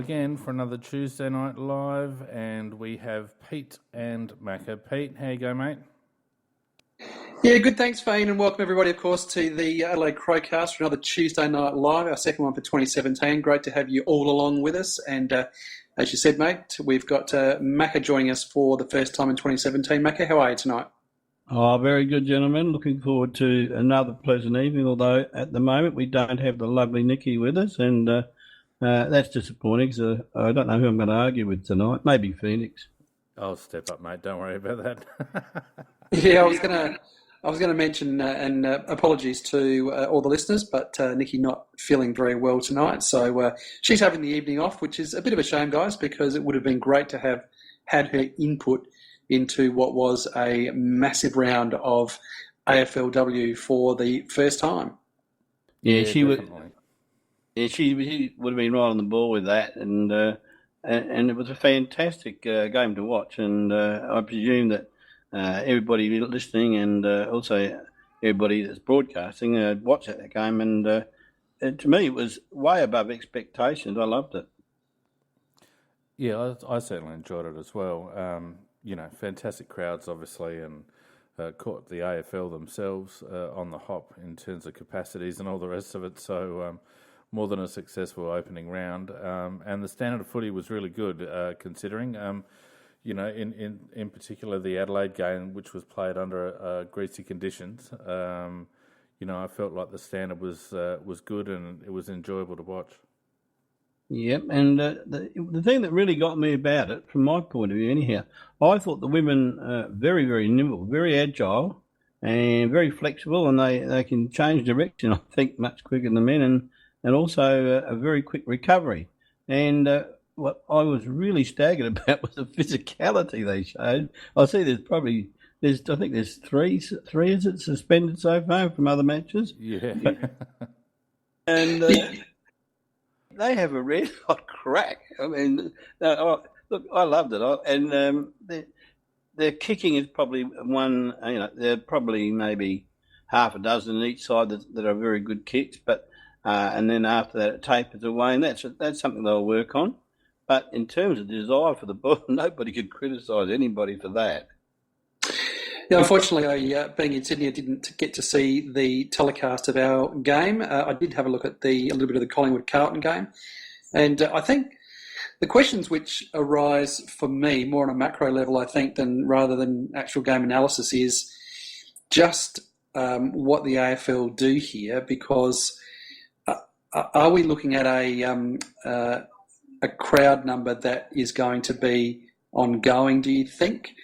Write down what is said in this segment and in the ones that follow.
again for another Tuesday Night Live, and we have Pete and Macca. Pete, how you go, mate? Yeah, good. Thanks, Fane, and welcome everybody, of course, to the Adelaide Crowcast for another Tuesday Night Live, our second one for 2017. Great to have you all along with us. And as you said, mate, we've got Macca joining us for the first time in 2017. Macca, how are you tonight? Oh, very good, gentlemen. Looking forward to another pleasant evening, although at the moment we don't have the lovely Nikki with us, and that's disappointing because I don't know who I'm going to argue with tonight. Maybe Phoenix. I'll step up, mate. Don't worry about that. Yeah, I was going to mention, and apologies to all the listeners, but Nikki not feeling very well tonight, so she's having the evening off, which is a bit of a shame, guys, because it would have been great to have had her input into what was a massive round of AFLW for the first time. Yeah, she would. Yeah, she would have been right on the ball with that, and it was a fantastic game to watch. And I presume that everybody listening and also everybody that's broadcasting watched that game. And to me, it was way above expectations. I loved it. Yeah, I certainly enjoyed it as well. Fantastic crowds, obviously, and caught the AFL themselves on the hop in terms of capacities and all the rest of it. So more than a successful opening round. And the standard of footy was really good, considering, in particular the Adelaide game, which was played under greasy conditions. I felt like the standard was good and it was enjoyable to watch. Yep, and the thing that really got me about it, from my point of view anyhow, I thought the women very, very nimble, very agile and very flexible, and they can change direction, I think, much quicker than the men, and also a very quick recovery. And what I was really staggered about was the physicality they showed. I see I think there's three is it suspended so far from other matches? Yeah. And they have a red hot crack. I mean, look, I loved it. And their kicking is probably one, they're probably maybe half a dozen each side that are very good kicks, but and then after that it tapers away, and that's something they'll work on. But in terms of desire for the ball, nobody could criticise anybody for that. Yeah, unfortunately, being in Sydney, I didn't get to see the telecast of our game. I did have a look at a little bit of the Collingwood-Carlton game. And I think the questions which arise for me, more on a macro level, I think, rather than actual game analysis, is just what the AFL do here, because are we looking at a crowd number that is going to be ongoing, do you think?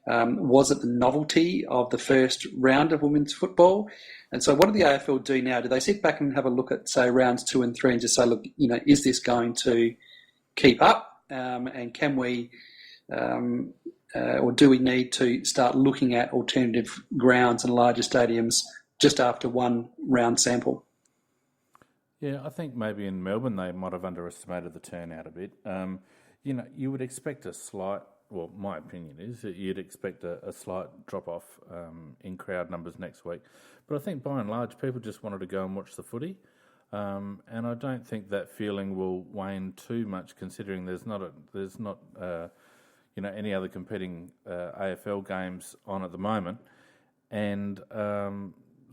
Was it the novelty of the first round of women's football? And so what do the AFL do now? Do they sit back and have a look at, say, rounds 2 and 3 and just say, look, is this going to keep up? And can we, or do we need to start looking at alternative grounds and larger stadiums just after one round sample? Yeah, I think maybe in Melbourne they might have underestimated the turnout a bit. You would expect a slight... Well, my opinion is that you'd expect a slight drop-off in crowd numbers next week. But I think by and large, people just wanted to go and watch the footy. And I don't think that feeling will wane too much, considering there's not any other competing AFL games on at the moment. And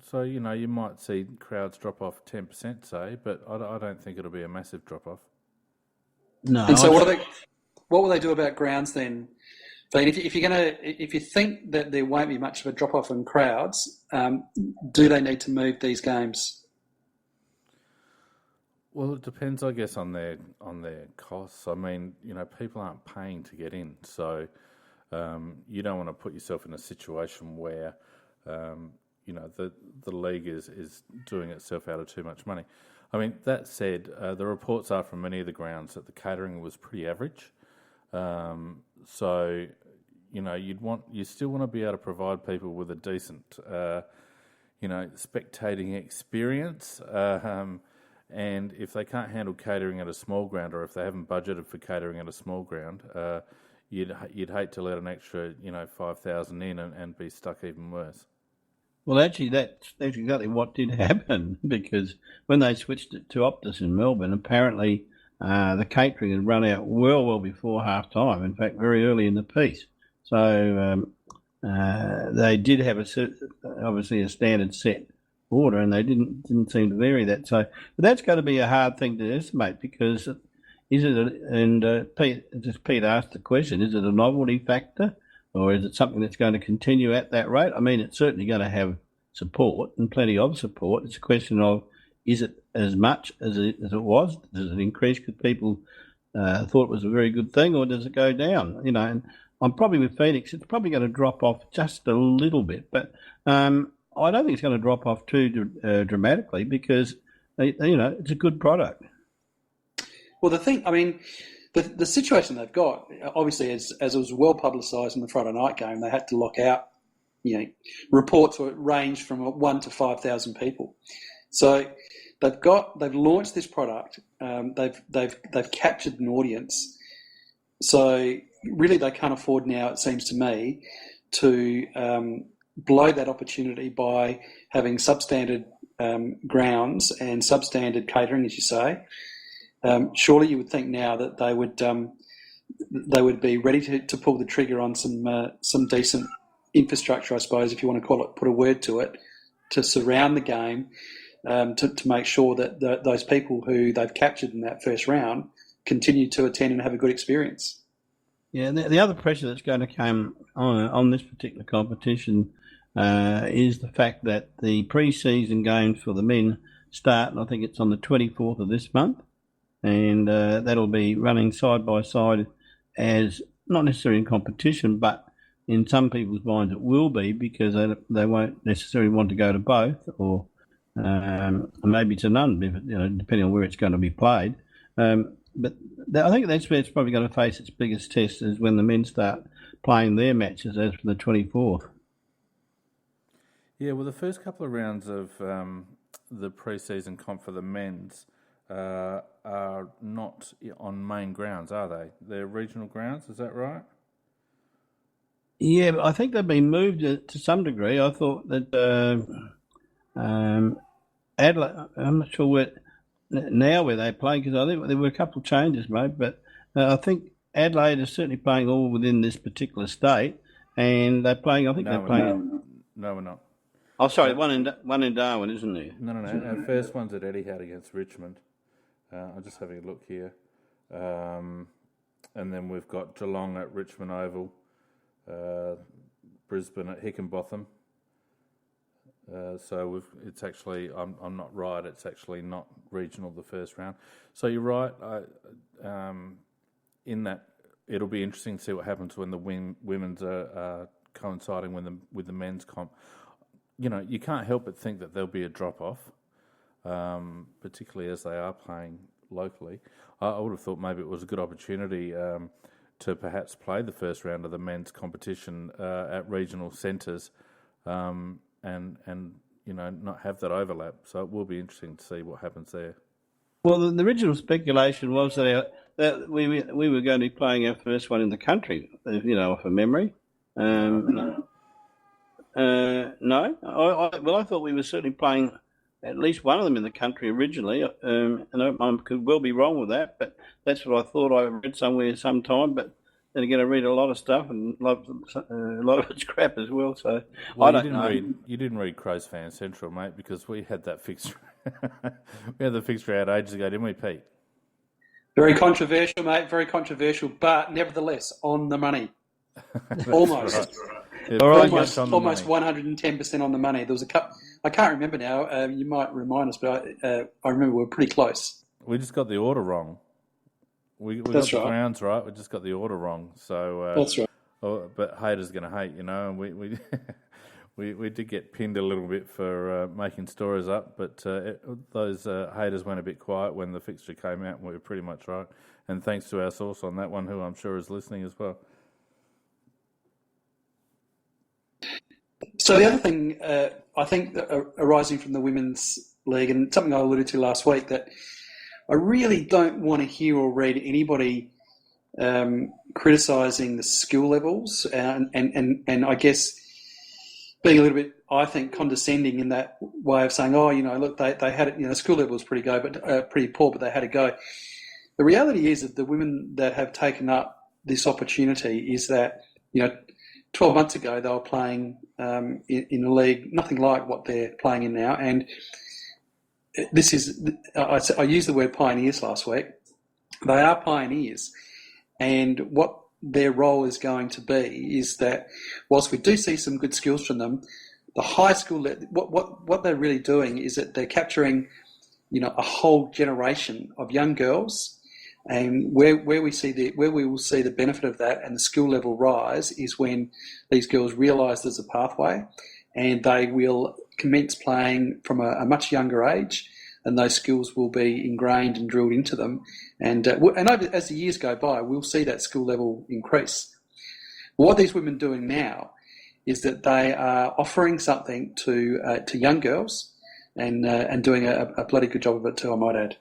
so, you might see crowds drop off 10%, say, but I don't think it'll be a massive drop-off. No. And so what will they do about grounds then? If you think that there won't be much of a drop off in crowds, do they need to move these games? Well, it depends, I guess, on their costs. I mean, people aren't paying to get in, so you don't want to put yourself in a situation where the league is doing itself out of too much money. I mean, that said, the reports are from many of the grounds that the catering was pretty average. So, you still want to be able to provide people with a decent, spectating experience. And if they can't handle catering at a small ground, or if they haven't budgeted for catering at a small ground, you'd hate to let an extra, 5,000 in and be stuck even worse. Well, actually, that's exactly what did happen, because when they switched it to Optus in Melbourne, apparently the catering had run out well before half time. In fact, very early in the piece. So they did have obviously a standard set order, and they didn't seem to vary that. So, but that's going to be a hard thing to estimate because Pete asked the question: is it a novelty factor, or is it something that's going to continue at that rate? I mean, it's certainly going to have support and plenty of support. It's a question of, is it as much as it was? Does it increase because people thought it was a very good thing, or does it go down? You know, and I'm probably with Phoenix. It's probably going to drop off just a little bit, but I don't think it's going to drop off too dramatically because it's a good product. Well, the situation they've got, obviously, as it was well publicised in the Friday night game, they had to lock out. Reports ranged from 1,000 to 5,000 people. So they've launched this product. They've captured an audience. So really, they can't afford now, it seems to me, to blow that opportunity by having substandard grounds and substandard catering, as you say. Surely, you would think now that they would be ready to pull the trigger on some decent infrastructure, I suppose, if you want to call it, put a word to it, to surround the game, to make sure that those people who they've captured in that first round continue to attend and have a good experience. Yeah, the other pressure that's going to come on this particular competition is the fact that the pre-season games for the men start, and I think it's on the 24th of this month, and that'll be running side by side as not necessarily in competition, but in some people's minds it will be because they won't necessarily want to go to both, or maybe to none, depending on where it's going to be played. But I think that's where it's probably going to face its biggest test is when the men start playing their matches as for the 24th. Yeah, well, the first couple of rounds of the pre-season comp for the men's are not on main grounds, are they? They're regional grounds, is that right? Yeah, but I think they've been moved to some degree. I thought that Adelaide, I'm not sure where they play because I think there were a couple of changes made, but I think Adelaide is certainly playing all within this particular state, and they're playing. I think they're playing. No, we're not. Oh, sorry, one in Darwin, isn't there? No. Our first one's at Etihad against Richmond. I'm just having a look here, and then we've got Geelong at Richmond Oval, Brisbane at Hickenbotham. So it's actually, I'm not right. It's actually not regional the first round. So you're right. In that, it'll be interesting to see what happens when the women's are coinciding with the men's comp. You can't help but think that there'll be a drop off, particularly as they are playing locally. I would have thought maybe it was a good opportunity to perhaps play the first round of the men's competition at regional centres. And not have that overlap. So it will be interesting to see what happens there. Well, the original speculation was that we were going to be playing our first one in the country, off of memory. No. I thought we were certainly playing at least one of them in the country originally. And I could well be wrong with that, but that's what I thought I read somewhere sometime. But then again, I read a lot of stuff, and a lot of it's crap as well. So I don't know. You didn't read Crows Fan Central, mate, because we had that fixture. We had the fixture out ages ago, didn't we, Pete? Very controversial, mate. Very controversial, but nevertheless on the money. Almost. Right. Almost 110% on the money. There was a couple. I can't remember now. You might remind us, but I remember we were pretty close. We just got the order wrong. We got the grounds right. We just got the order wrong. So that's right. But haters going to hate, and we did get pinned a little bit for making stories up. But those haters went a bit quiet when the fixture came out, and we were pretty much right. And thanks to our source on that one, who I'm sure is listening as well. So the other thing I think arising from the Women's League, and something I alluded to last week, that I really don't want to hear or read anybody criticising the skill levels and I guess being a little bit, I think, condescending in that way of saying, look, they had it, skill level was pretty poor, but they had a go. the reality is that the women that have taken up this opportunity is that, 12 months ago they were playing in a league nothing like what they're playing in now, and this is, I used the word pioneers last week. They are pioneers, and what their role is going to be is that whilst we do see some good skills from them, the high school, what they're really doing is that they're capturing, a whole generation of young girls, and where we will see the benefit of that and the skill level rise is when these girls realise there's a pathway, and they will commence playing from a much younger age, and those skills will be ingrained and drilled into them. And as the years go by, we'll see that skill level increase. What these women are doing now is that they are offering something to young girls, and doing a bloody good job of it too, I might add.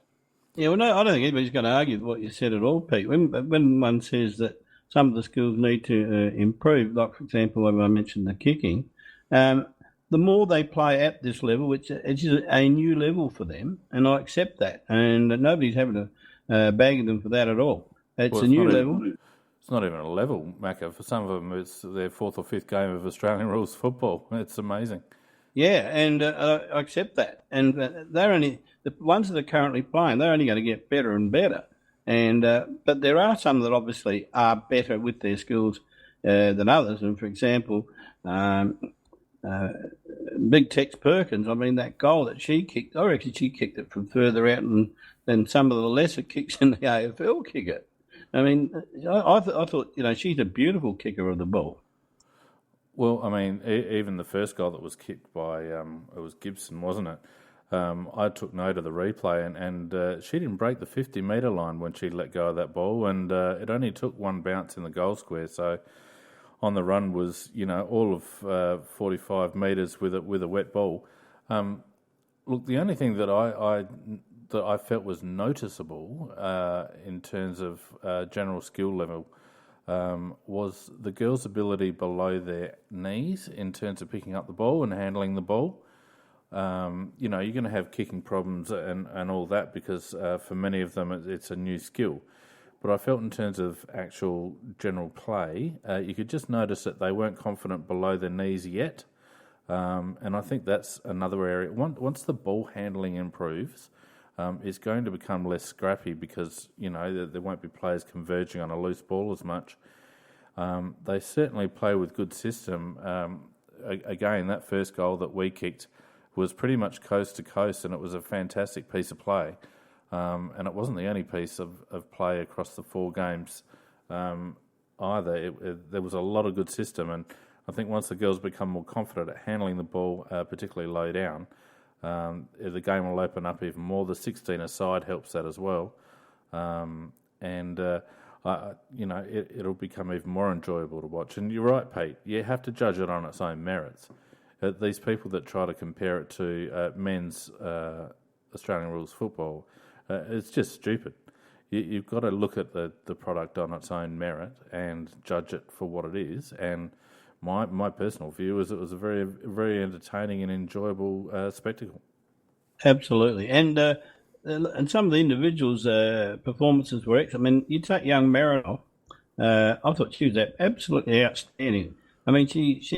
Yeah, well, no, I don't think anybody's going to argue with what you said at all, Pete. When one says that some of the skills need to improve, like, for example, when I mentioned the kicking, the more they play at this level, which is a new level for them, and I accept that, and nobody's having to bag them for that at all. It's a new level. It's not even a level, Macca. For some of them, it's their fourth or fifth game of Australian rules football. It's amazing. Yeah, and I accept that. And they're only the ones that are currently playing. They're only going to get better and better. And but there are some that obviously are better with their skills than others. And for example, Big Tex Perkins. I mean, that goal that she kicked, I reckon she kicked it from further out than some of the lesser kicks in the AFL kick it. I mean, I thought, she's a beautiful kicker of the ball. Well, I mean, even the first goal that was kicked by, it was Gibson, wasn't it? I took note of the replay, and she didn't break the 50-metre line when she let go of that ball, and it only took one bounce in the goal square. So on the run was, all of 45 metres with a wet ball. Look, the only thing that I felt was noticeable in terms of general skill level was the girls' ability below their knees in terms of picking up the ball and handling the ball. You're going to have kicking problems and all that because for many of them it's a new skill. But I felt in terms of actual general play, you could just notice that they weren't confident below their knees yet. And I think that's another area. Once the ball handling improves, it's going to become less scrappy because, there won't be players converging on a loose ball as much. They certainly play with good system. Again, that first goal that we kicked was pretty much coast to coast, and it was a fantastic piece of play. And it wasn't the only piece of play across the 4 games either. There was a lot of good system, and I think once the girls become more confident at handling the ball, particularly low down, the game will open up even more. The 16-a-side helps that as well. It'll become even more enjoyable to watch. And you're right, Pete, you have to judge it on its own merits. These people that try to compare it to men's Australian rules football, it's just stupid. You've got to look at the product on its own merit and judge it for what it is. And my personal view is it was a very, very entertaining and enjoyable spectacle. Absolutely. And some of the individuals' performances were excellent. I mean, you take young Marinoff, I thought she was absolutely outstanding. I mean, she's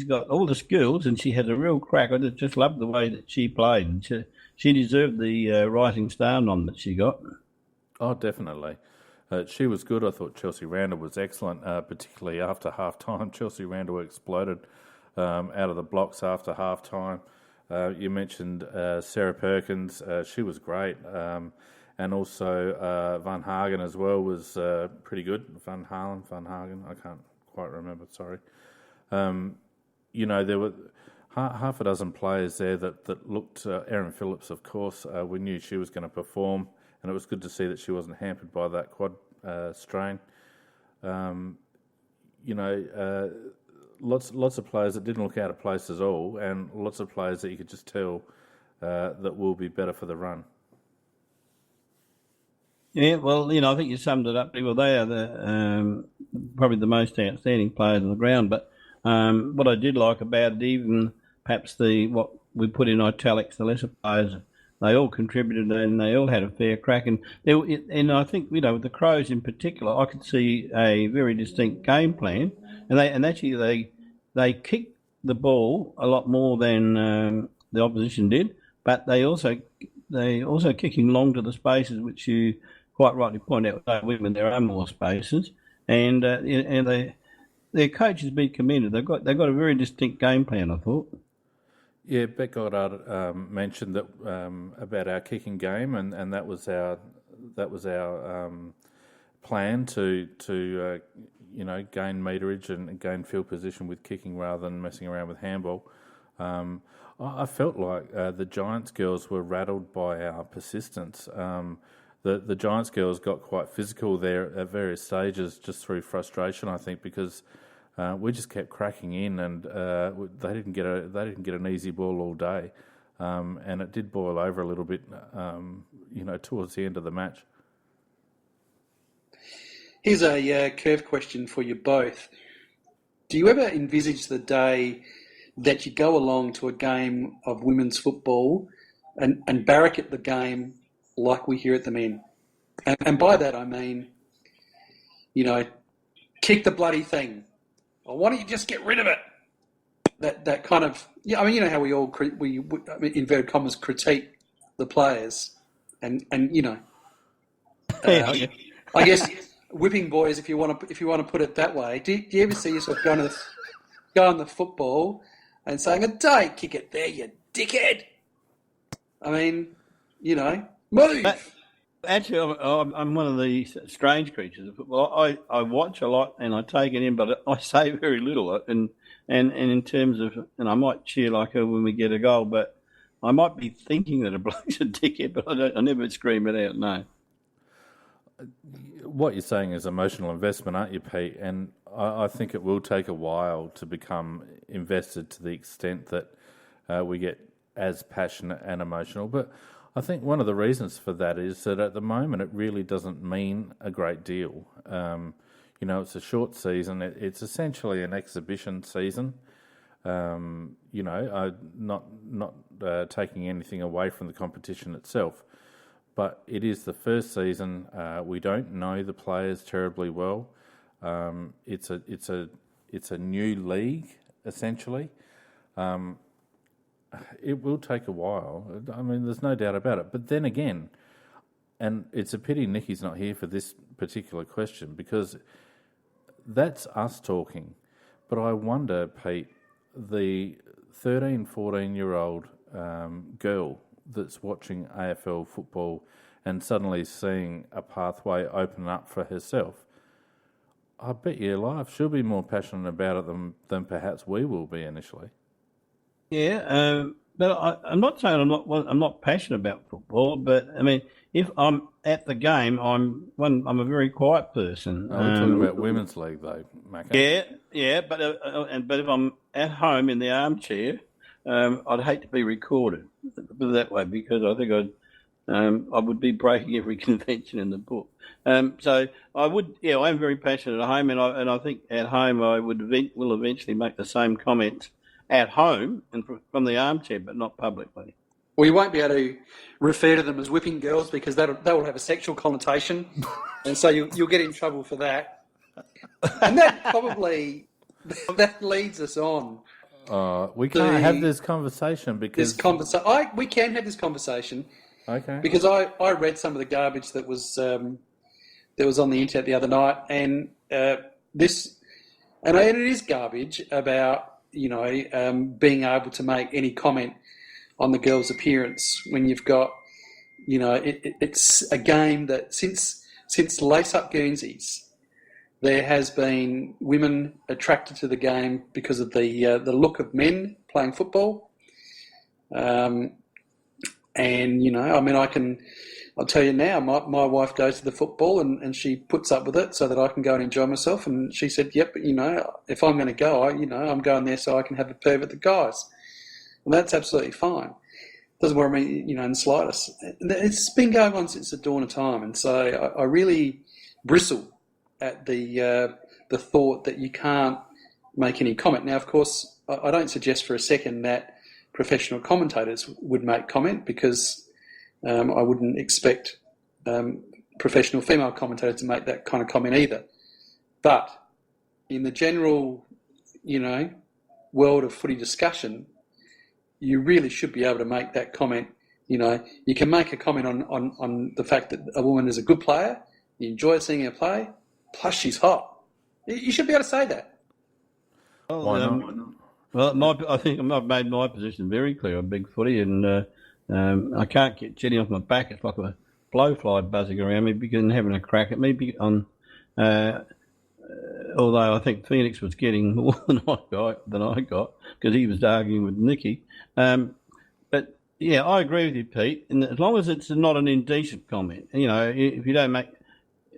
got all the skills and she has a real crack. I just loved the way that she played. And she deserved the Rising Star nom that she got. Oh, definitely. She was good. I thought Chelsea Randall was excellent, particularly after half-time. Chelsea Randall exploded out of the blocks after half-time. You mentioned Sarah Perkins. She was great. And also Van Hagen as well was pretty good. Van Hagen, I can't quite remember, sorry. There were half a dozen players there that looked... Erin Phillips, of course, we knew she was going to perform, and it was good to see that she wasn't hampered by that quad strain. Lots of players that didn't look out of place at all, and lots of players that you could just tell that will be better for the run. Yeah, well, I think you summed it up pretty well. They are probably the most outstanding players on the ground. But what I did like about it, even perhaps what we put in italics, the lesser players, they all contributed and they all had a fair crack. And I think, with the Crows in particular, I could see a very distinct game plan, and actually they kicked the ball a lot more than the opposition did, but they also kicking long to the spaces, which you quite rightly point out. Women, there are more spaces, and their coach has been commended. They've got a very distinct game plan, I thought. Yeah, Beck Goddard mentioned that about our kicking game, and that was our plan to gain meterage and gain field position with kicking rather than messing around with handball. I felt like the Giants girls were rattled by our persistence. The Giants girls got quite physical there at various stages, just through frustration, I think, because we just kept cracking in, and they didn't get an easy ball all day, and it did boil over a little bit, towards the end of the match. Here's a curve question for you both. Do you ever envisage the day that you go along to a game of women's football and barrack at the game like we hear at the men? And by that I mean, kick the bloody thing. Or why don't you just get rid of it? That kind of, how we all inverted commas critique the players, and I guess whipping boys, if you want to put it that way. Do you ever see yourself going on the football and saying, "Don't kick it there, you dickhead"? I mean, move. Actually, I'm one of the strange creatures of football. I watch a lot and I take it in, but I say very little. And in terms of, I might cheer like her when we get a goal, but I might be thinking that a bloke's a dickhead, but I never scream it out. No. What you're saying is emotional investment, aren't you, Pete? And I think it will take a while to become invested to the extent that we get as passionate and emotional. But I think one of the reasons for that is that at the moment it really doesn't mean a great deal. It's a short season. It's essentially an exhibition season. Not taking anything away from the competition itself, but it is the first season. We don't know the players terribly well. It's a new league essentially. It will take a while. I mean, there's no doubt about it. But then again, and it's a pity Nikki's not here for this particular question, because that's us talking. But I wonder, Pete, the 13, 14-year-old girl that's watching AFL football and suddenly seeing a pathway open up for herself, I bet your life she'll be more passionate about it than perhaps we will be initially. Yeah, but I'm not saying I'm not passionate about football, but I mean, if I'm at the game, I'm a very quiet person. We're talking about women's league, though, Macca. Yeah, but if I'm at home in the armchair, I'd hate to be recorded. Put it that way, because I think I would be breaking every convention in the book. So I would, I am very passionate at home, and I think at home I will eventually make the same comments at home and from the armchair, but not publicly. Well, you won't be able to refer to them as whipping girls, because that will have a sexual connotation, and so you'll get in trouble for that. And that leads us on. We can't have this conversation because we can have this conversation. Okay. Because I read some of the garbage that was on the internet the other night, and it is garbage about being able to make any comment on the girl's appearance when you've got, it's a game that since Lace-Up Guernseys, there has been women attracted to the game because of the look of men playing football. I'll tell you now, my wife goes to the football and she puts up with it so that I can go and enjoy myself. And she said, yep, if I'm going to go, I'm going there so I can have a perv at the guys. And that's absolutely fine. Doesn't worry me, in the slightest. It's been going on since the dawn of time. And so I really bristle at the thought that you can't make any comment. Now, of course, I don't suggest for a second that professional commentators would make comment, because I wouldn't expect professional female commentators to make that kind of comment either. But in the general, world of footy discussion, you really should be able to make that comment. You can make a comment on the fact that a woman is a good player, you enjoy seeing her play, plus she's hot. You should be able to say that. Why not? Well, I think I've made my position very clear on big footy, and I can't get Jenny off my back. It's like a blowfly buzzing around me, having a crack at me on. Although I think Phoenix was getting more than I got because he was arguing with Nicky. But yeah, I agree with you, Pete. And as long as it's not an indecent comment, if you don't make.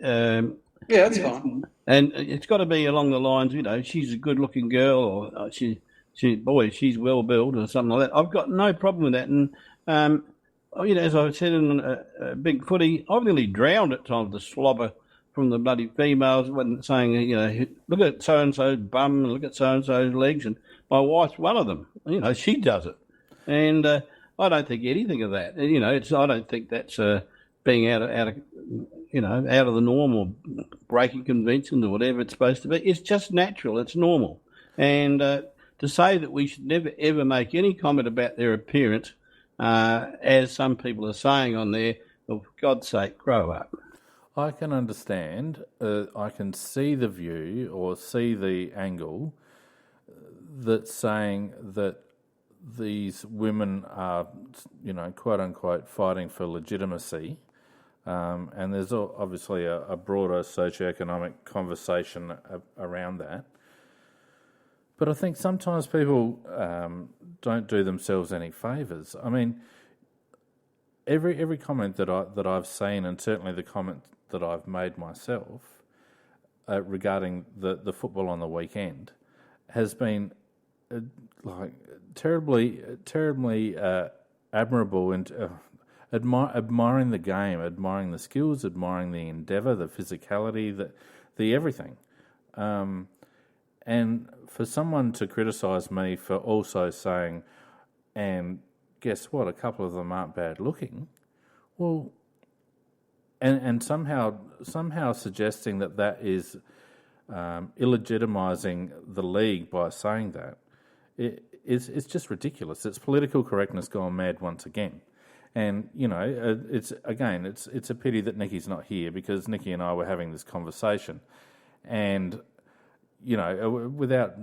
Yeah, that's fine. And it's got to be along the lines, she's a good-looking girl, or she's well-built, or something like that. I've got no problem with that. And as I said in big footy, I've nearly drowned at times the slobber from the bloody females when saying, look at so-and-so's bum and look at so-and-so's legs, and my wife's one of them. She does it. And I don't think anything of that. I don't think that's being out of the norm or breaking conventions or whatever it's supposed to be. It's just natural. It's normal. And to say that we should never, ever make any comment about their appearance, as some people are saying on there, well, for God's sake, grow up. I can understand. I can see the view or see the angle that's saying that these women are, quote unquote, fighting for legitimacy. And there's obviously a broader socioeconomic conversation around that. But I think sometimes people don't do themselves any favours. I mean, every comment that I've seen, and certainly the comment that I've made myself regarding the football on the weekend, has been terribly admirable and admiring the game, admiring the skills, admiring the endeavour, the physicality, the everything. And for someone to criticise me for also saying, and guess what, a couple of them aren't bad looking, well, and somehow suggesting that is illegitimising the league by saying that, it's just ridiculous. It's political correctness gone mad once again. And, it's a pity that Nicky's not here, because Nicky and I were having this conversation. And, without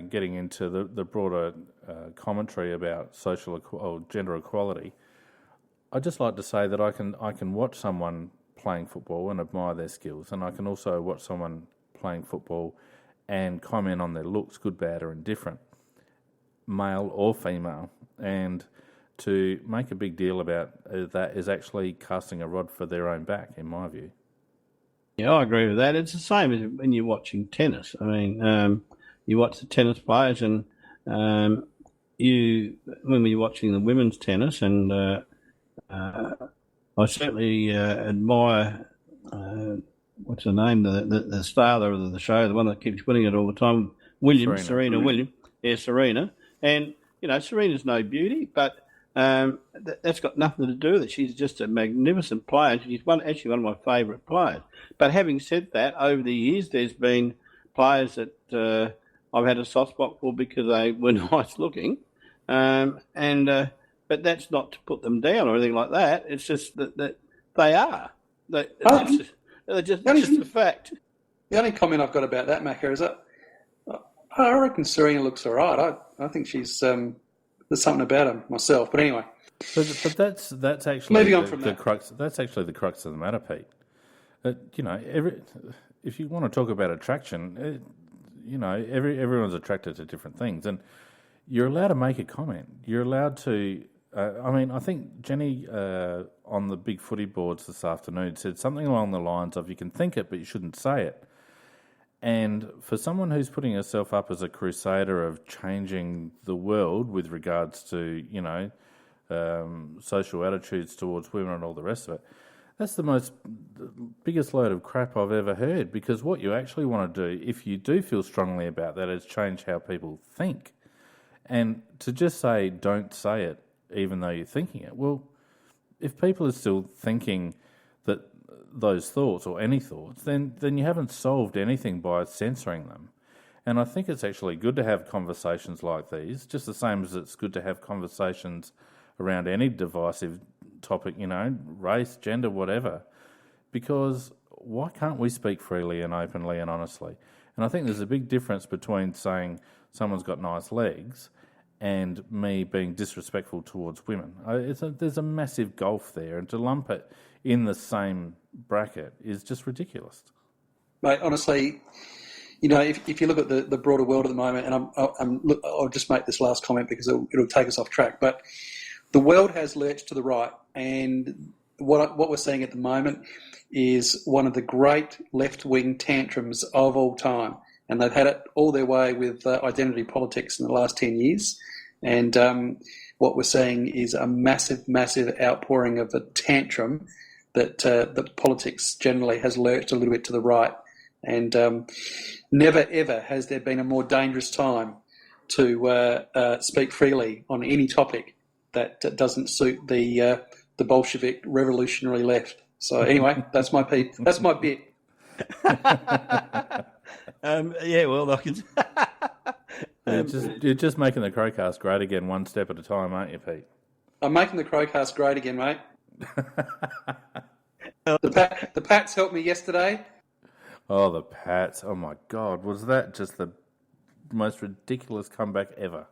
getting into the broader commentary about gender equality, I'd just like to say that I can watch someone playing football and admire their skills, and I can also watch someone playing football and comment on their looks, good, bad or indifferent, male or female. And to make a big deal about that is actually casting a rod for their own back, in my view. Yeah, I agree with that. It's the same as when you're watching tennis. I mean, you watch the tennis players, and when you're watching the women's tennis, and I certainly admire what's her name, the star of the show, the one that keeps winning it all the time, Serena Williams. Yeah, Serena. And, Serena's no beauty, but that's got nothing to do with it. She's just a magnificent player. She's actually one of my favourite players. But having said that, over the years, there's been players that I've had a soft spot for because they were nice looking. But that's not to put them down or anything like that. It's just that they are. They're just a fact. The only comment I've got about that, Macca, is that I reckon Serena looks all right. I think she's there's something about her myself. But anyway. But that's actually moving on from the crux. That's actually the crux of the matter, Pete. If you want to talk about attraction, everyone's attracted to different things, and you're allowed to make a comment. You're allowed to. I think Jenny on the big footy boards this afternoon said something along the lines of, "You can think it, but you shouldn't say it." And for someone who's putting herself up as a crusader of changing the world with regards to, social attitudes towards women and all the rest of it, that's the biggest load of crap I've ever heard. Because what you actually want to do, if you do feel strongly about that, is change how people think. And to just say, don't say it, even though you're thinking it, well, if people are still thinking that those thoughts or any thoughts, then you haven't solved anything by censoring them. And I think it's actually good to have conversations like these, just the same as it's good to have conversations around any divisive topic, race, gender, whatever, because why can't we speak freely and openly and honestly? And I think there's a big difference between saying someone's got nice legs and me being disrespectful towards women. There's a massive gulf there, and to lump it in the same bracket is just ridiculous. Mate, honestly, if you look at the broader world at the moment, and I'll just make this last comment because it'll take us off track, but the world has lurched to the right, and what we're seeing at the moment is one of the great left-wing tantrums of all time, and they've had it all their way with identity politics in the last 10 years, and what we're seeing is a massive, massive outpouring of a tantrum that politics generally has lurched a little bit to the right, and never ever has there been a more dangerous time to speak freely on any topic that doesn't suit the Bolshevik revolutionary left. So anyway, that's my bit. Yeah, well, I can. You're just making the Crowcast great again, one step at a time, aren't you, Pete? I'm making the Crowcast great again, mate. The Pats helped me yesterday. Oh, the Pats! Oh my God, was that just the most ridiculous comeback ever?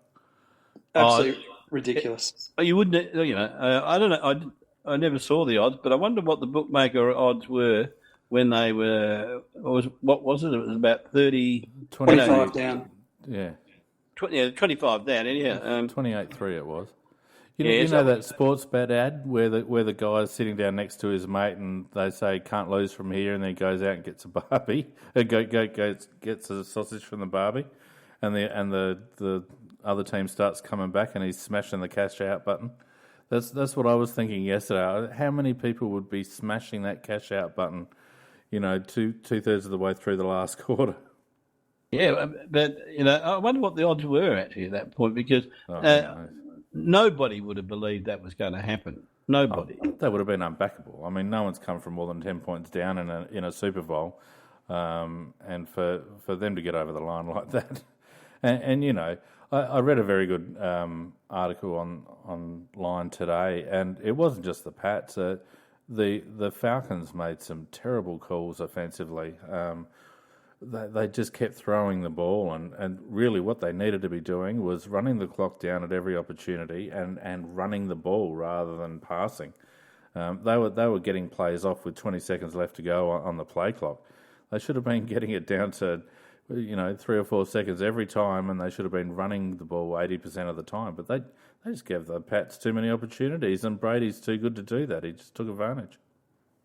Absolutely ridiculous. You wouldn't, I don't know. I never saw the odds, but I wonder what the bookmaker odds were when they were. What was it? It was about 25 down. Yeah. 25 down. Anyhow, 28-3 it was. You know that sports bet ad where the guy's sitting down next to his mate and they say can't lose from here, and then he goes out and gets a barbie, gets a sausage from the barbie, and the other team starts coming back and he's smashing the cash out button. That's what I was thinking yesterday. How many people would be smashing that cash out button? Two-thirds of the way through the last quarter. Yeah, but I wonder what the odds were actually at that point, because nobody would have believed that was going to happen. Nobody. That would have been unbackable. I mean, no one's come from more than 10 points down in a Super Bowl, and for them to get over the line like that, and I read a very good article online today, and it wasn't just the Pats. The Falcons made some terrible calls offensively. They just kept throwing the ball, and really what they needed to be doing was running the clock down at every opportunity and running the ball rather than passing. They were getting plays off with 20 seconds left to go on the play clock. They should have been getting it down to 3 or 4 seconds every time, and they should have been running the ball 80% of the time. But they just gave the Pats too many opportunities, and Brady's too good to do that. He just took advantage.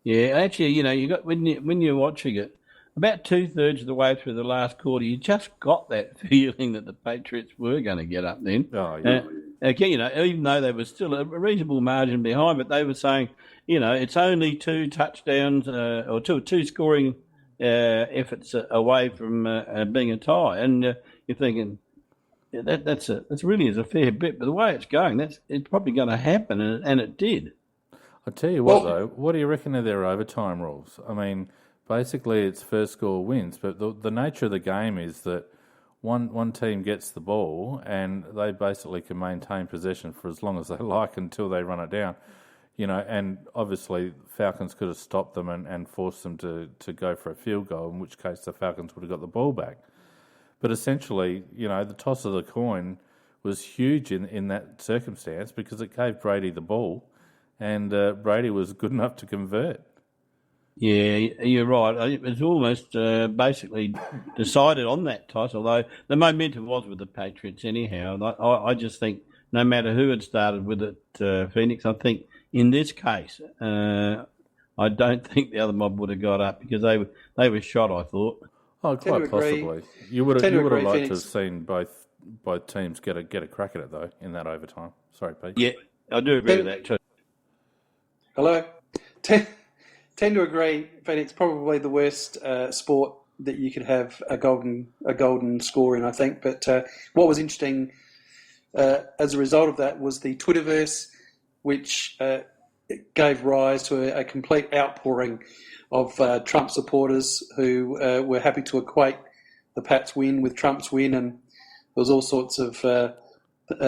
Yeah, actually, you got when you're watching it, about 2/3 of the way through the last quarter, you just got that feeling that the Patriots were going to get up then. Oh, yeah. Again, even though they were still a reasonable margin behind, but they were saying, it's only 2 touchdowns or two scoring efforts away from being a tie, and you're thinking that's really is a fair bit. But the way it's going, it's probably going to happen, and it did. I tell you what, though, what do you reckon of their overtime rules? I mean, basically it's first score wins, but the nature of the game is that one team gets the ball and they basically can maintain possession for as long as they like until they run it down. And obviously Falcons could have stopped them and forced them to go for a field goal, in which case the Falcons would have got the ball back. But essentially, the toss of the coin was huge in that circumstance because it gave Brady the ball, and Brady was good enough to convert. Yeah, you're right. It was almost basically decided on that toss, although the momentum was with the Patriots anyhow. I just think no matter who had started with it, Phoenix, I think in this case, I don't think the other mob would have got up because they were shot, I thought. Oh, quite possibly. You would have liked to have seen both teams get a crack at it, though, in that overtime. Sorry, Pete. Yeah, I do agree with that too. Hello. Tend to agree, Phoenix, probably the worst sport that you could have a golden score in, I think. But what was interesting as a result of that was the Twitterverse, which gave rise to a complete outpouring of Trump supporters who were happy to equate the Pats win with Trump's win, and there was all sorts of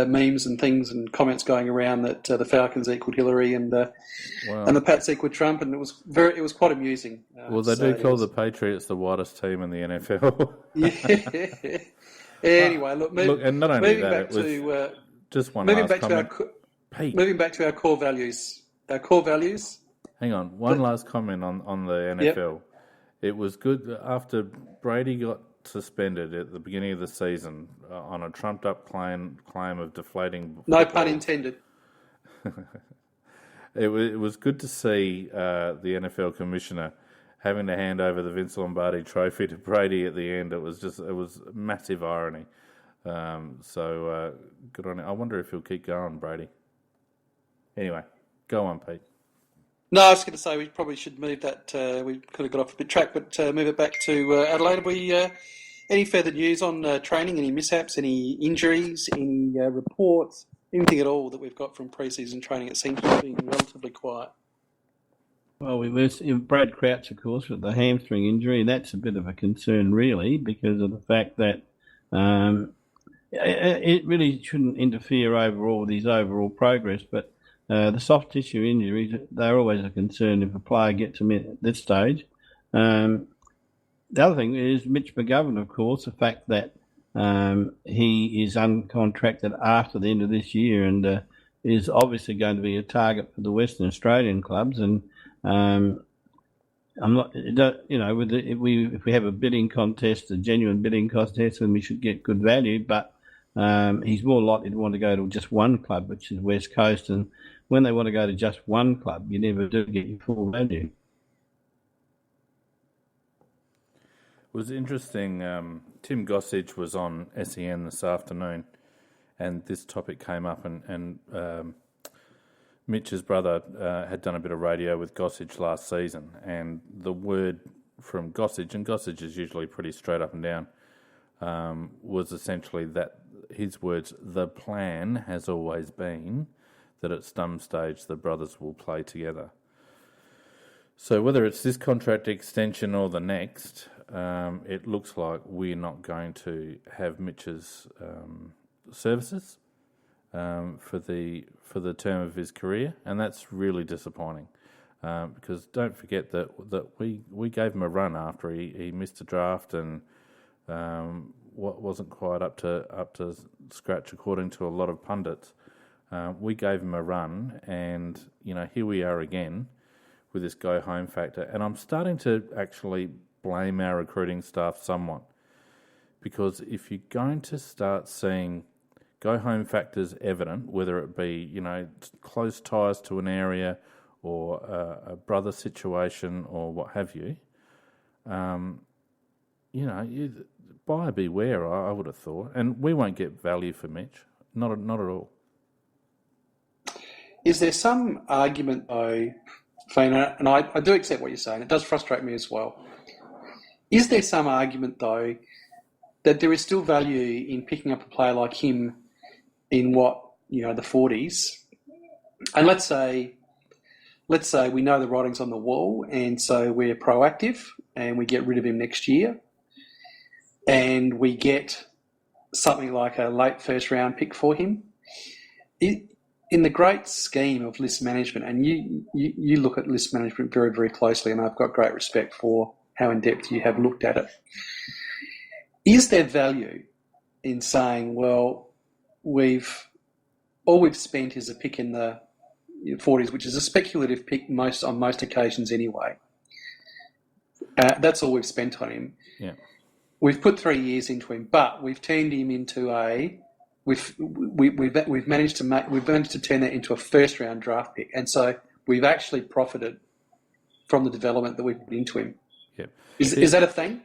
memes and things and comments going around that the Falcons equaled Hillary and the Pats equaled Trump, and it was quite amusing. Well, they do call the Patriots the whitest team in the NFL. Yeah. Anyway, and not only that, it was just one last comment. Moving back to our core values. Hang on, one last comment on the NFL. Yep. It was good after Brady got suspended at the beginning of the season on a trumped-up claim of deflating football. No pun intended. It was good to see the NFL commissioner having to hand over the Vince Lombardi trophy to Brady at the end. It was massive irony. So good on him. I wonder if he'll keep going, Brady. Anyway, go on, Pete. No, I was going to say we probably should move that. We could have got off a bit track, but move it back to Adelaide. Have we any further news on training? Any mishaps? Any injuries? Any reports? Anything at all that we've got from pre-season training? It seems to be relatively quiet. Well, Brad Crouch, of course, with the hamstring injury. That's a bit of a concern, really, because of the fact that it really shouldn't interfere overall with his overall progress. But the soft tissue injuries, they're always a concern if a player gets them at this stage. The other thing is Mitch McGovern, of course, the fact that he is uncontracted after the end of this year and is obviously going to be a target for the Western Australian clubs. And I'm not, if we have a bidding contest, a genuine bidding contest, then we should get good value. But he's more likely to want to go to just one club, which is West Coast. And when they want to go to just one club, you never do get your full value. It was interesting. Tim Gossage was on SEN this afternoon, and this topic came up, and Mitch's brother had done a bit of radio with Gossage last season, and the word from Gossage, and Gossage is usually pretty straight up and down, was essentially that his words, the plan has always been that at some stage the brothers will play together. So whether it's this contract extension or the next, it looks like we're not going to have Mitch's services for the term of his career, and that's really disappointing. Because don't forget that we gave him a run after he missed a draft and wasn't quite up to scratch according to a lot of pundits. We gave him a run, and here we are again with this go home factor. And I'm starting to actually blame our recruiting staff somewhat, because if you're going to start seeing go home factors evident, whether it be close ties to an area or a brother situation or what have you, buyer beware. I would have thought, and we won't get value for Mitch, not at all. Is there some argument though, Fina, and I do accept what you're saying, it does frustrate me as well. Is there some argument, though, that there is still value in picking up a player like him in the 40s? And let's say we know the writing's on the wall, and so we're proactive and we get rid of him next year, and we get something like a late first round pick for him. In the great scheme of list management, and you look at list management very, very closely, and I've got great respect for how in-depth you have looked at it. Is there value in saying, well, all we've spent is a pick in the 40s, which is a speculative pick on most occasions anyway. That's all we've spent on him. Yeah. We've put 3 years into him, but we've turned him into we've managed to turn that into a first round draft pick, and so we've actually profited from the development that we've put into him. Yeah. Is that a thing?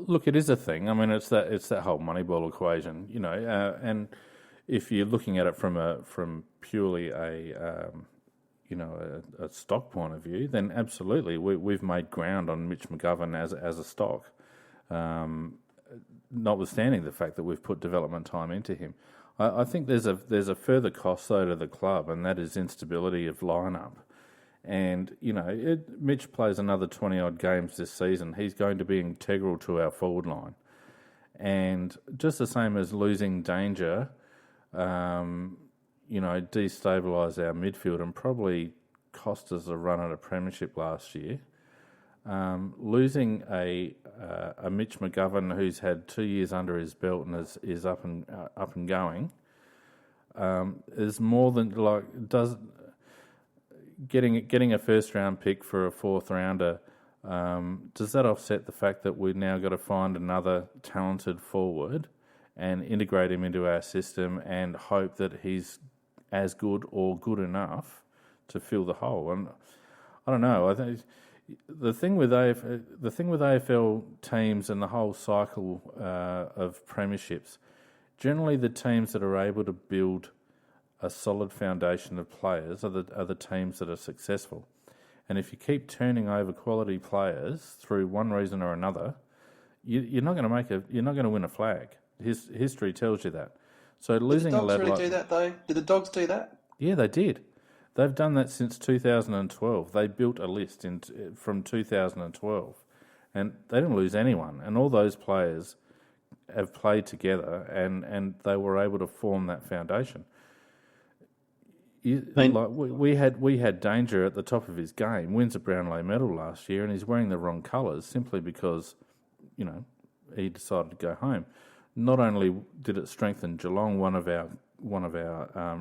Look, it is a thing. I mean, it's that whole Moneyball equation, and if you're looking at it from purely a stock point of view, then absolutely we've made ground on Mitch McGovern as a stock. Notwithstanding the fact that we've put development time into him, I think there's a further cost though to the club, and that is instability of lineup. And, Mitch plays another 20-odd games this season. He's going to be integral to our forward line. And just the same as losing Danger, destabilise our midfield and probably cost us a run at a premiership last year. Losing a Mitch McGovern who's had 2 years under his belt and is up and going is more than getting a first round pick for a fourth rounder. Does that offset the fact that we've now got to find another talented forward and integrate him into our system and hope that he's as good or good enough to fill the hole? And I don't know. I think the thing with AFL teams and the whole cycle of premierships, generally the teams that are able to build a solid foundation of players are the teams that are successful. And if you keep turning over quality players through one reason or another, you're not going to win a flag. History tells you that. So losing a lad Did the Dogs really do that though? Did the Dogs do that? Yeah, they did. They've done that since 2012. They built a list from 2012, and they didn't lose anyone. And all those players have played together, and they were able to form that foundation. We had Danger at the top of his game, wins a Brownlow medal last year, and he's wearing the wrong colours simply because, he decided to go home. Not only did it strengthen Geelong, one of our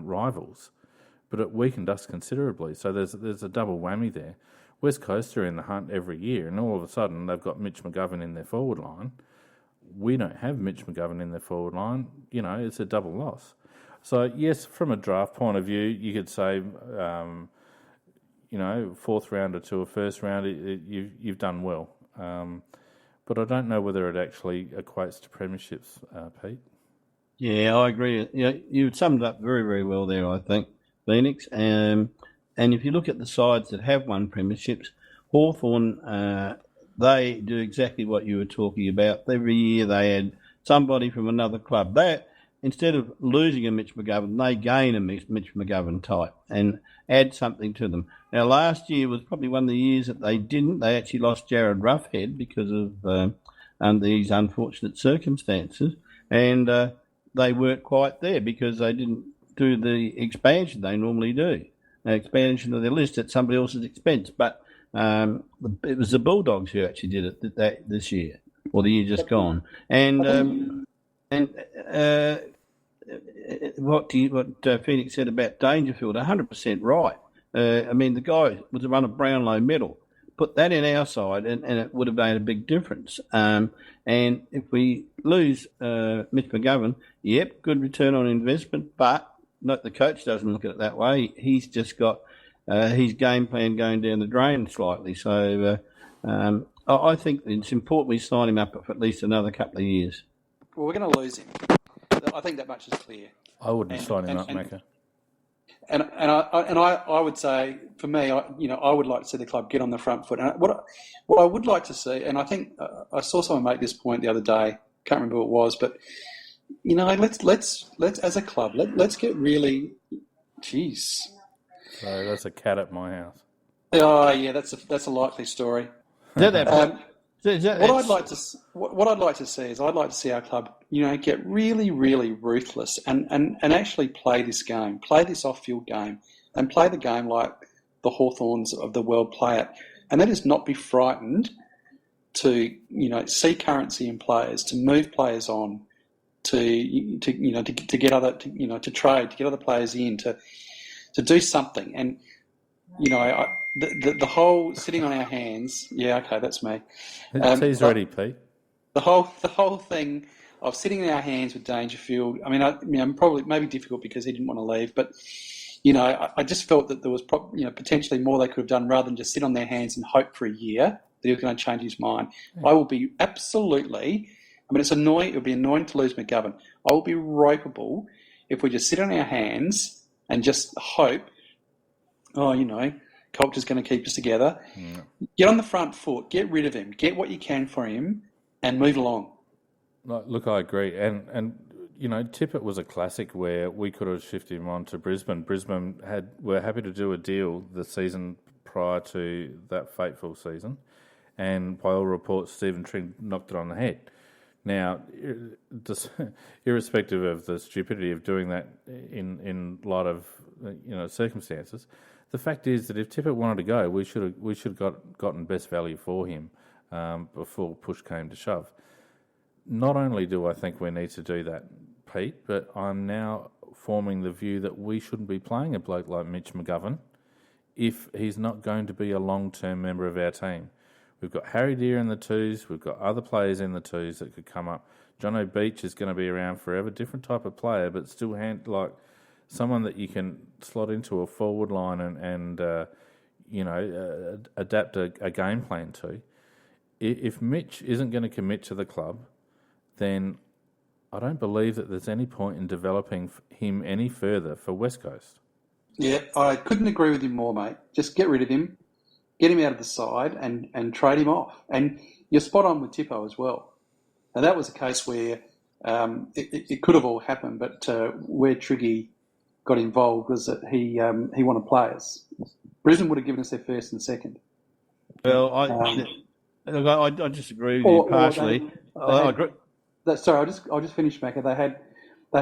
rivals, but it weakened us considerably. So there's a double whammy there. West Coast are in the hunt every year, and all of a sudden they've got Mitch McGovern in their forward line. We don't have Mitch McGovern in their forward line. It's a double loss. So, yes, from a draft point of view, you could say, fourth rounder to a first rounder, you've done well. But I don't know whether it actually equates to premierships, Pete. Yeah, I agree. You summed it up very, very well there, I think, Phoenix. And if you look at the sides that have won premierships, Hawthorn, they do exactly what you were talking about. Every year they add somebody from another club. Instead of losing a Mitch McGovern, they gain a Mitch McGovern type and add something to them. Now, last year was probably one of the years that they didn't. They actually lost Jared Roughhead because of these unfortunate circumstances, and they weren't quite there because they didn't do the expansion they normally do, expansion of their list at somebody else's expense. But it was the Bulldogs who actually did it this year, or the year just gone. And what Phoenix said about Dangerfield, 100% right. The guy was a run of Brownlow medal. Put that in our side, and it would have made a big difference. And if we lose Mitch McGovern, yep, good return on investment, but the coach doesn't look at it that way. He's just got his game plan going down the drain slightly. So I think it's important we sign him up for at least another couple of years. Well, we're going to lose him. I think that much is clear. I wouldn't sign him up, Macca. And I would say, for me, I would like to see the club get on the front foot. And what I would like to see, and I think I saw someone make this point the other day. Can't remember who it was, but let's as a club, let's get really, jeez. So that's a cat at my house. Oh yeah, that's a likely story. What I'd like to see is I'd like to see our club, get really, really ruthless and actually play this game, play this off-field game, and play the game like the Hawthorns of the world play it. And that is not be frightened to, see currency in players, to move players on, to get other, to trade, to get other players in, to do something. And the whole sitting on our hands. Yeah, okay, that's me. He's ready, Pete. The whole thing of sitting in our hands with Dangerfield. Probably maybe difficult because he didn't want to leave, but I just felt that there was potentially more they could have done rather than just sit on their hands and hope for a year that he was going to change his mind. Yeah. I will be absolutely. It's annoying. It would be annoying to lose McGovern. I will be ropeable if we just sit on our hands and just hope. Culture's going to keep us together. Yeah. Get on the front foot. Get rid of him. Get what you can for him, and move along. Look, I agree. And Tippett was a classic where we could have shifted him on to Brisbane. Brisbane were happy to do a deal the season prior to that fateful season, and by all reports, Stephen Trigg knocked it on the head. Now, just irrespective of the stupidity of doing that in light of circumstances, the fact is that if Tippett wanted to go, we should have gotten best value for him before push came to shove. Not only do I think we need to do that, Pete, but I'm now forming the view that we shouldn't be playing a bloke like Mitch McGovern if he's not going to be a long-term member of our team. We've got Harry Deer in the twos. We've got other players in the twos that could come up. John O'Beach is going to be around forever. Different type of player, but still like someone that you can slot into a forward line and adapt a game plan to. If Mitch isn't going to commit to the club, then I don't believe that there's any point in developing him any further for West Coast. Yeah, I couldn't agree with you more, mate. Just get rid of him. Get him out of the side and trade him off. And you're spot on with Tippo as well. And that was a case where it could have all happened, but where Triggy got involved was that he wanted players. Brisbane would have given us their first and second. Well, I disagree with you partially. Sorry, I'll just finish, Macca. They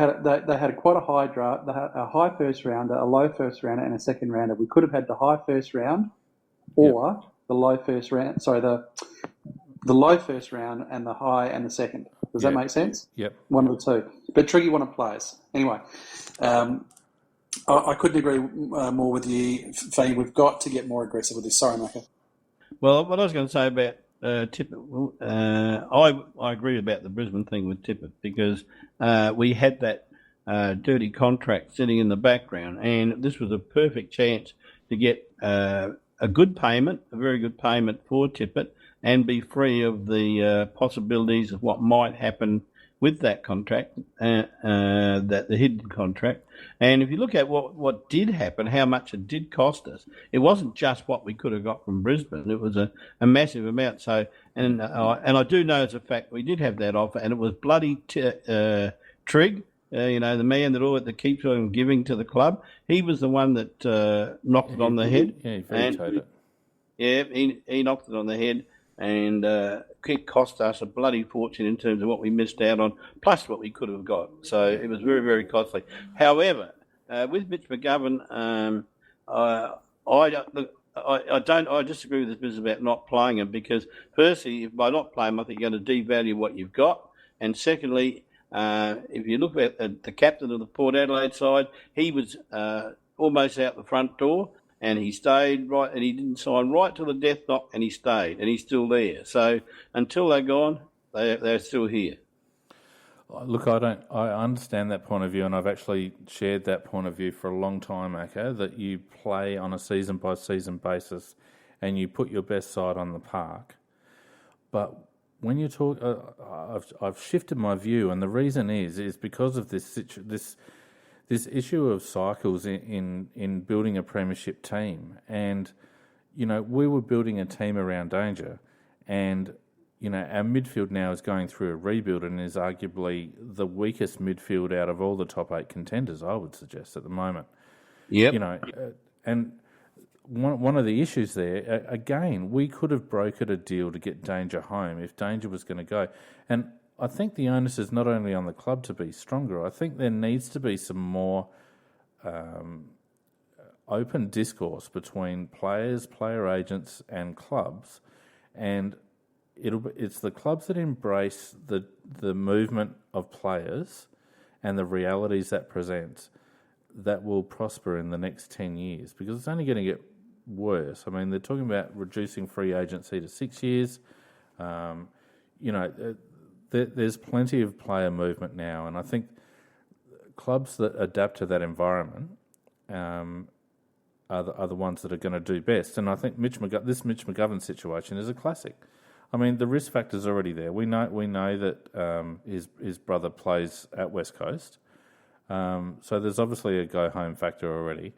had quite a high draft. They had a high first rounder, a low first rounder, and a second rounder. We could have had the high first round, or the low first round. Sorry, the low first round and the high and the second. Does that make sense? Yep. One of the two. But Triggy wanted players. Anyway, I couldn't agree more with you, Faye. We've got to get more aggressive with this. Sorry, Macca. Well, what I was going to say about Tippett, I agree about the Brisbane thing with Tippett because we had that dirty contract sitting in the background, and this was a perfect chance to get a good payment, a very good payment for Tippett, and be free of the possibilities of what might happen with that contract, that the hidden contract. And if you look at what did happen, how much it did cost us, it wasn't just what we could have got from Brisbane. It was a massive amount. So, and I do know as a fact we did have that offer, and it was bloody Trigg, the man that keeps on giving to the club. He was the one that knocked it on the head. Yeah, he vetoed it. Yeah, he knocked it on the head, and it cost us a bloody fortune in terms of what we missed out on, plus what we could have got. So it was very, very costly. However, with Mitch McGovern, I disagree with this business about not playing him because, firstly, by not playing him, I think you're going to devalue what you've got, and secondly, if you look at the captain of the Port Adelaide side, he was almost out the front door. And he stayed right, and he didn't sign right to the death knock, and he stayed, and he's still there. So until they're gone, they're still here. Look, I understand that point of view, and I've actually shared that point of view for a long time, Aka, that you play on a season-by-season basis and you put your best side on the park. But when you talk, I've shifted my view, and the reason is because of this issue of cycles in building a premiership team. And, we were building a team around Danger, and, our midfield now is going through a rebuild and is arguably the weakest midfield out of all the top 8 contenders, I would suggest, at the moment. Yep. And one of the issues there, again, we could have brokered a deal to get Danger home if Danger was going to go. And I think the onus is not only on the club to be stronger. I think there needs to be some more open discourse between players, player agents, and clubs, and it's the clubs that embrace the movement of players and the realities that presents that will prosper in the next 10 years, because it's only going to get worse. I mean, they're talking about reducing free agency to 6 years. There's plenty of player movement now, and I think clubs that adapt to that environment are the ones that are going to do best. And I think this Mitch McGovern situation is a classic. I mean, the risk factor's already there. We know that his brother plays at West Coast, so there's obviously a go home factor already.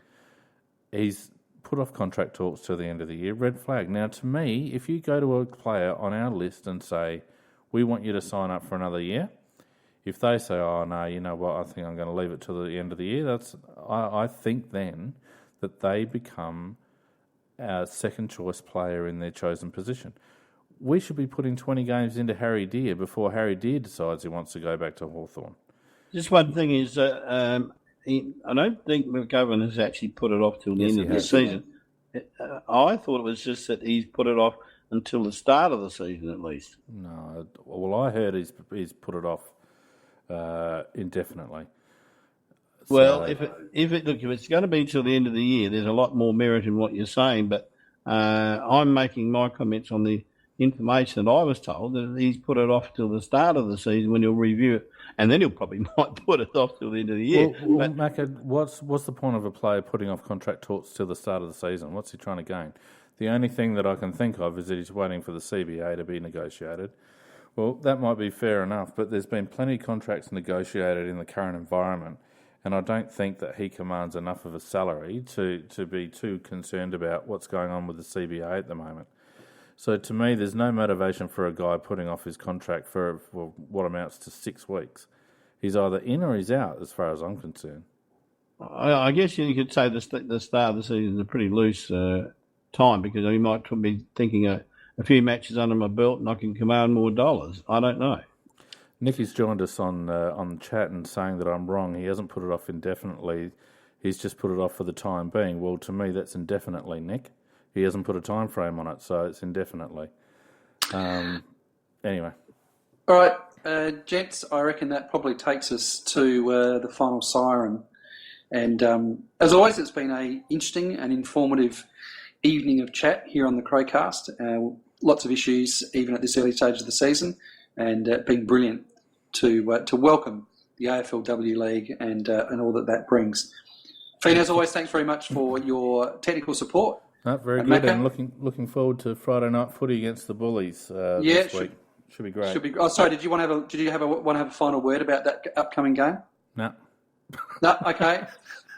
He's put off contract talks till the end of the year. Red flag. Now, to me, if you go to a player on our list and say, we want you to sign up for another year, if they say, oh, no, you know what, I think I'm going to leave it till the end of the year, I think then that they become our second choice player in their chosen position. We should be putting 20 games into Harry Deer before Harry Deer decides he wants to go back to Hawthorn. Just one thing is, I don't think McGovern has actually put it off till the end of the season. I thought it was just that he's put it off until the start of the season at least. No, well, I heard he's put it off indefinitely. Well, if it's going to be till the end of the year, there's a lot more merit in what you're saying. But I'm making my comments on the information that I was told that he's put it off till the start of the season when he'll review it, and then he'll probably might put it off till the end of the year. Well, Macca, what's the point of a player putting off contract talks till the start of the season? What's he trying to gain? The only thing that I can think of is that he's waiting for the CBA to be negotiated. Well, that might be fair enough, but there's been plenty of contracts negotiated in the current environment, and I don't think that he commands enough of a salary to be too concerned about what's going on with the CBA at the moment. So to me, there's no motivation for a guy putting off his contract for what amounts to 6 weeks. He's either in or he's out, as far as I'm concerned. I guess you could say the start of the season is a pretty loose time because he might be thinking a few matches under my belt and I can command more dollars. I don't know. Nicky's joined us on chat and saying that I'm wrong. He hasn't put it off indefinitely. He's just put it off for the time being. Well, to me, that's indefinitely, Nick. He hasn't put a time frame on it, so it's indefinitely. Anyway. All right, gents, I reckon that probably takes us to the final siren. And as always, it's been an interesting and informative evening of chat here on the Crowcast. Lots of issues, even at this early stage of the season, and been brilliant to welcome the AFLW League and all that brings. Feen, as always, thanks very much for your technical support. Very good, and looking forward to Friday night footy against the Bullies this week. Should be great. Sorry, did you want to have a final word about that upcoming game? No. No, okay.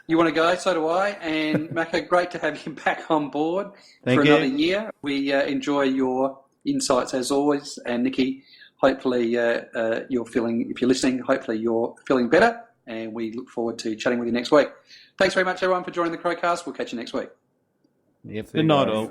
You want to go? So do I. And Macca, great to have you back on board for another year. We enjoy your insights as always. And Nicky, hopefully you're feeling, if you're listening, hopefully you're feeling better. And we look forward to chatting with you next week. Thanks very much, everyone, for joining the Crowcast. We'll catch you next week. Yep. Good night, all.